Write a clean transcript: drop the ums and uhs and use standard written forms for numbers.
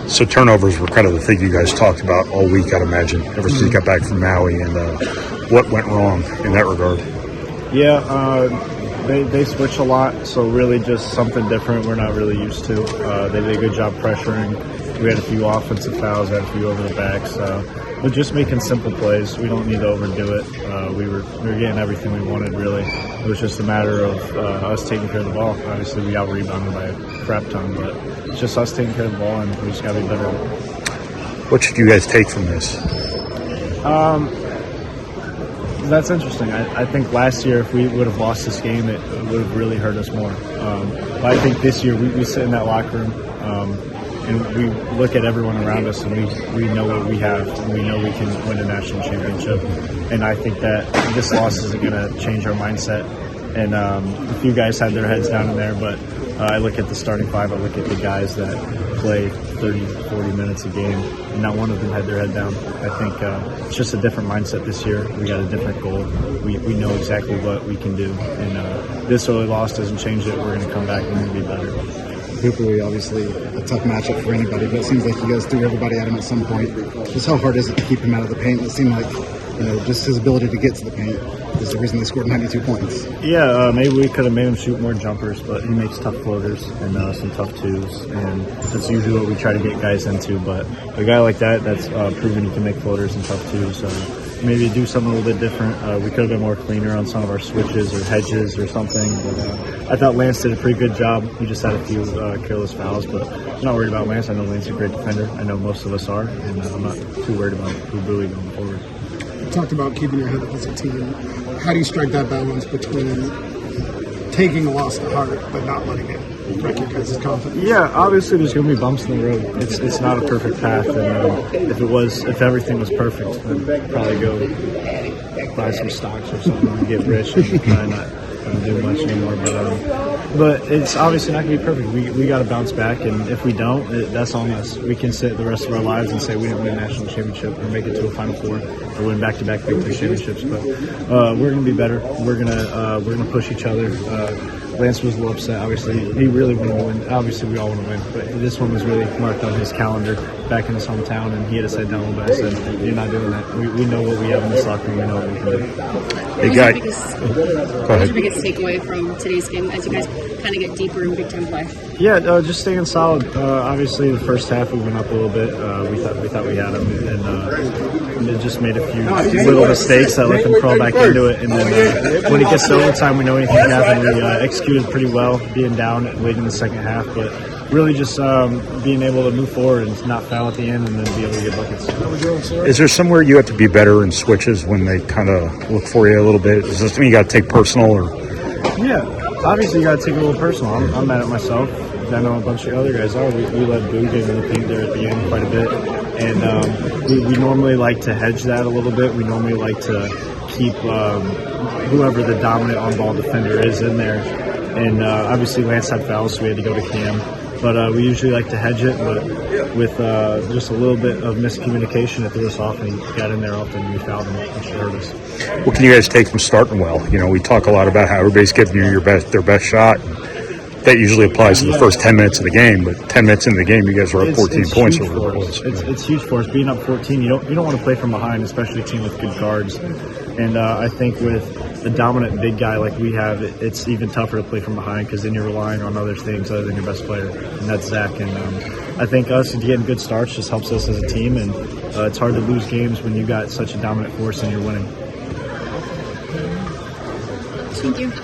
So turnovers were kind of the thing you guys talked about all week, I'd imagine, ever since you got back from Maui, and what went wrong in that regard? Yeah, they switch a lot, so really just something different we're not really used to. They did a good job pressuring. We had a few offensive fouls, had a few over the backs, but just making simple plays. We don't need to overdo it. We were getting everything we wanted, really. It was just a matter of us taking care of the ball. Obviously, we out-rebounded by a crap ton, but it's just us taking care of the ball, and we just got to be better. What should you guys take from this? That's interesting. I think last year, if we would have lost this game, it would have really hurt us more. But I think this year, we sit in that locker room, and we look at everyone around us, and we know what we have, and we know we can win a national championship. And I think that this loss isn't going to change our mindset. And a few guys had their heads down in there, but I look at the starting five, I look at the guys that play 30, 40 minutes a game, and not one of them had their head down. I think it's just a different mindset this year. We got a different goal. We know exactly what we can do, and this early loss doesn't change it. We're going to come back and we're going to be better. Hopefully, obviously, a tough matchup for anybody, but it seems like you guys threw everybody at him at some point. Just how hard is it to keep him out of the paint? It seemed like, just his ability to get to the paint is the reason they scored 92 points. Yeah, maybe we could have made him shoot more jumpers, but he makes tough floaters and some tough twos, and that's usually what we try to get guys into. But a guy like that's proven he can make floaters and tough twos. So maybe do something a little bit different. We could have been more cleaner on some of our switches or hedges or something. But I thought Lance did a pretty good job. He just had a few careless fouls, but I'm not worried about Lance. I know Lance is a great defender. I know most of us are, and I'm not too worried about who Bowie going forward. You talked about keeping your head up as a team. How do you strike that balance between taking a loss to heart but not letting it wreck your guys' confidence? Yeah, obviously there's going to be bumps in the road. It's not a perfect path, and if everything was perfect, I'd probably go buy some stocks or something and get rich and probably not do much anymore. But it's obviously not going to be perfect. We got to bounce back, and if we don't, that's on us. We can sit the rest of our lives and say we didn't win a national championship or make it to a Final Four or win back-to-back Big Three championships. But we're going to be better. We're gonna push each other. Lance was a little upset. Obviously, he really wanted to win. Obviously, we all want to win, but this one was really marked on his calendar back in his hometown, and he had his head down a little bit. I said, "You're not doing that. We know what we have in this locker room. We know what we can do." Hey, guy. What was your biggest takeaway from today's game as you guys kind of get deeper in Big Ten play? Yeah, just staying solid. Obviously, the first half we went up a little bit. We thought we had them, and it just made a few little mistakes that let them crawl back into it. And then when it gets to overtime, we know anything can happen. We executed pretty well, being down late in the second half, but really just being able to move forward and not foul at the end, and then be able to get buckets. Is there somewhere you have to be better in switches when they kind of look for you a little bit? Is this something you got to take personal? Or? Yeah, obviously you got to take it a little personal. I'm mad at myself. I know a bunch of other guys are. We let Boo get in the paint there at the end quite a bit, and we normally like to hedge that a little bit. We normally like to keep whoever the dominant on-ball defender is in there. And obviously Lance had fouls, so we had to go to Cam. But we usually like to hedge it, but with just a little bit of miscommunication, it threw us off, and he got in there often, and we fouled him, which hurt us. What can you guys take from starting well? We talk a lot about how everybody's giving you their best shot. That usually applies to the first 10 minutes of the game, but 10 minutes into the game, you guys are up 14 points. It's huge for us. Being up 14, you don't want to play from behind, especially a team with good guards. And I think with a dominant big guy like we have, it's even tougher to play from behind because then you're relying on other things other than your best player, and that's Zach. And I think us getting good starts just helps us as a team, and it's hard to lose games when you got such a dominant force and you're winning. Thank you.